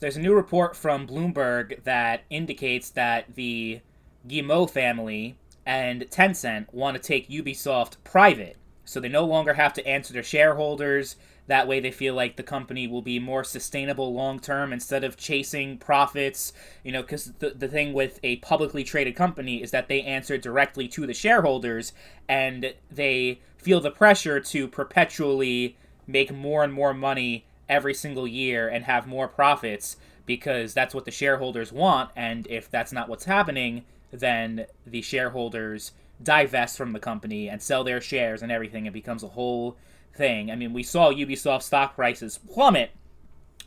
There's a new report from Bloomberg that indicates that the Guillemot family and Tencent want to take Ubisoft private. So they no longer have to answer their shareholders. That way they feel like the company will be more sustainable long term instead of chasing profits. Because the thing with a publicly traded company is that they answer directly to the shareholders and they feel the pressure to perpetually make more and more money every single year and have more profits because that's what the shareholders want. And if that's not what's happening, then the shareholders divest from the company and sell their shares and everything. It becomes a whole thing. I mean, we saw Ubisoft stock prices plummet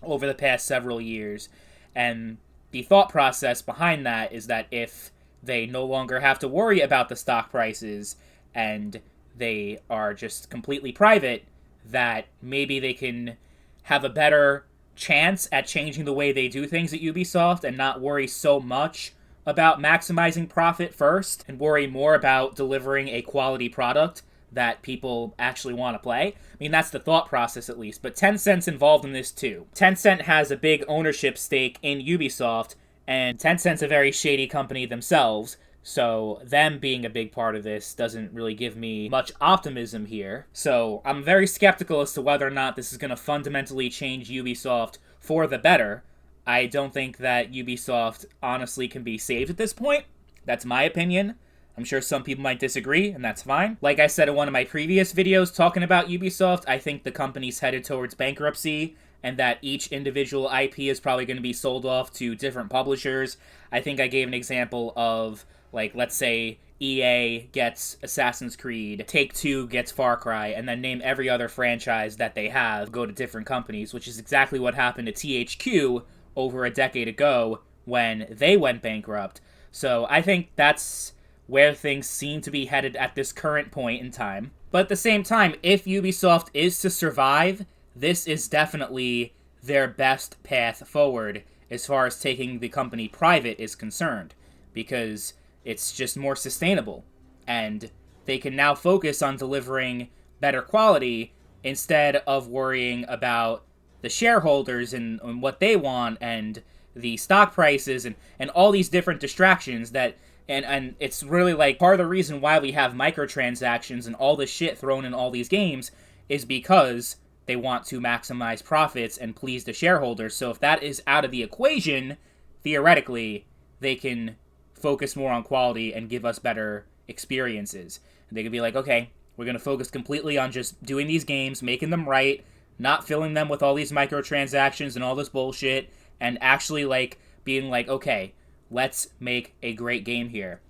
over the past several years. And the thought process behind that is that if they no longer have to worry about the stock prices and they are just completely private, that maybe they can have a better chance at changing the way they do things at Ubisoft and not worry so much about maximizing profit first and worry more about delivering a quality product that people actually want to play. I mean, that's the thought process at least, but Tencent's involved in this too. Tencent has a big ownership stake in Ubisoft, and Tencent's a very shady company themselves, so them being a big part of this doesn't really give me much optimism here. So I'm very skeptical as to whether or not this is going to fundamentally change Ubisoft for the better. I don't think that Ubisoft honestly can be saved at this point. That's my opinion. I'm sure some people might disagree, and that's fine. Like I said in one of my previous videos talking about Ubisoft, I think the company's headed towards bankruptcy and that each individual IP is probably going to be sold off to different publishers. I think I gave an example of, like, let's say EA gets Assassin's Creed, Take-Two gets Far Cry, and then name every other franchise that they have go to different companies, which is exactly what happened to THQ over a decade ago when they went bankrupt. So I think that's where things seem to be headed at this current point in time. But at the same time, if Ubisoft is to survive, this is definitely their best path forward as far as taking the company private is concerned, because it's just more sustainable, and they can now focus on delivering better quality instead of worrying about the shareholders and what they want and the stock prices and all these different distractions that and it's really like part of the reason why we have microtransactions and all this shit thrown in all these games is because they want to maximize profits and please the shareholders. So if that is out of the equation, theoretically, they can focus more on quality and give us better experiences. And they could be like, okay, we're going to focus completely on just doing these games, making them right, not filling them with all these microtransactions and all this bullshit, and actually like being like, okay, let's make a great game here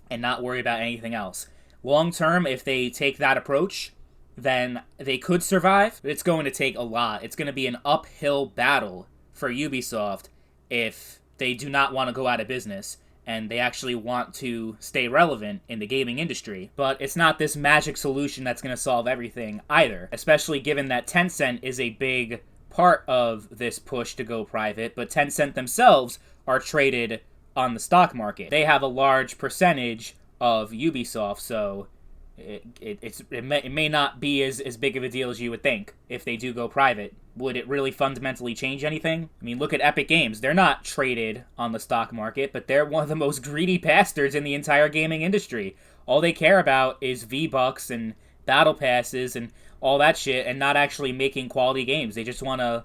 and not worry about anything else. Long term, if they take that approach, then they could survive. But it's going to take a lot. It's going to be an uphill battle for Ubisoft if they do not want to go out of business and they actually want to stay relevant in the gaming industry. But it's not this magic solution that's going to solve everything either, especially given that Tencent is a big part of this push to go private, but Tencent themselves are traded on the stock market. They have a large percentage of Ubisoft, so it may not be as big of a deal as you would think if they do go private. Would it really fundamentally change anything? I mean, look at Epic Games. They're not traded on the stock market, but they're one of the most greedy bastards in the entire gaming industry. All they care about is V-Bucks and battle passes and all that shit, and not actually making quality games. They just want to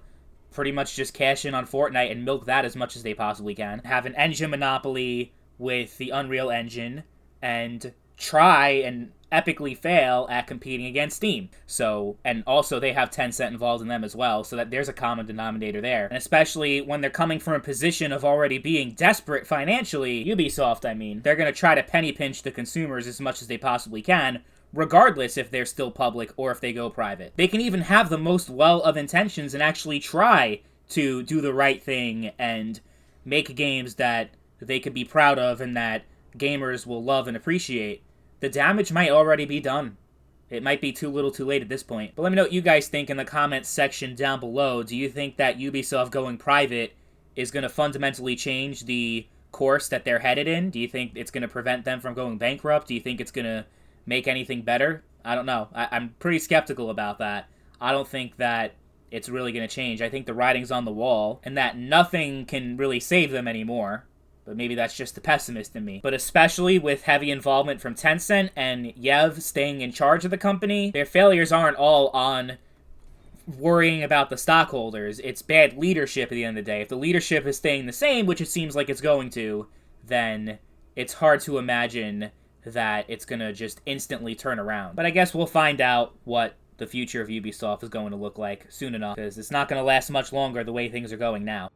pretty much just cash in on Fortnite and milk that as much as they possibly can. Have an engine monopoly with the Unreal Engine, and try and epically fail at competing against Steam. So, and also they have Tencent involved in them as well, so that there's a common denominator there. And especially when they're coming from a position of already being desperate financially, Ubisoft, I mean, they're going to try to penny pinch the consumers as much as they possibly can, regardless if they're still public or if they go private. They can even have the most well of intentions and actually try to do the right thing and make games that they could be proud of and that gamers will love and appreciate. The damage might already be done. It might be too little too late at this point. But let me know what you guys think in the comments section down below. Do you think that Ubisoft going private is going to fundamentally change the course that they're headed in? Do you think it's going to prevent them from going bankrupt? Do you think it's going to make anything better? I don't know. I'm pretty skeptical about that. I don't think that it's really going to change. I think the writing's on the wall, and that nothing can really save them anymore. But maybe that's just the pessimist in me. But especially with heavy involvement from Tencent and Yev staying in charge of the company, their failures aren't all on worrying about the stockholders. It's bad leadership at the end of the day. If the leadership is staying the same, which it seems like it's going to, then it's hard to imagine that it's going to just instantly turn around. But I guess we'll find out what the future of Ubisoft is going to look like soon enough, because it's not going to last much longer the way things are going now.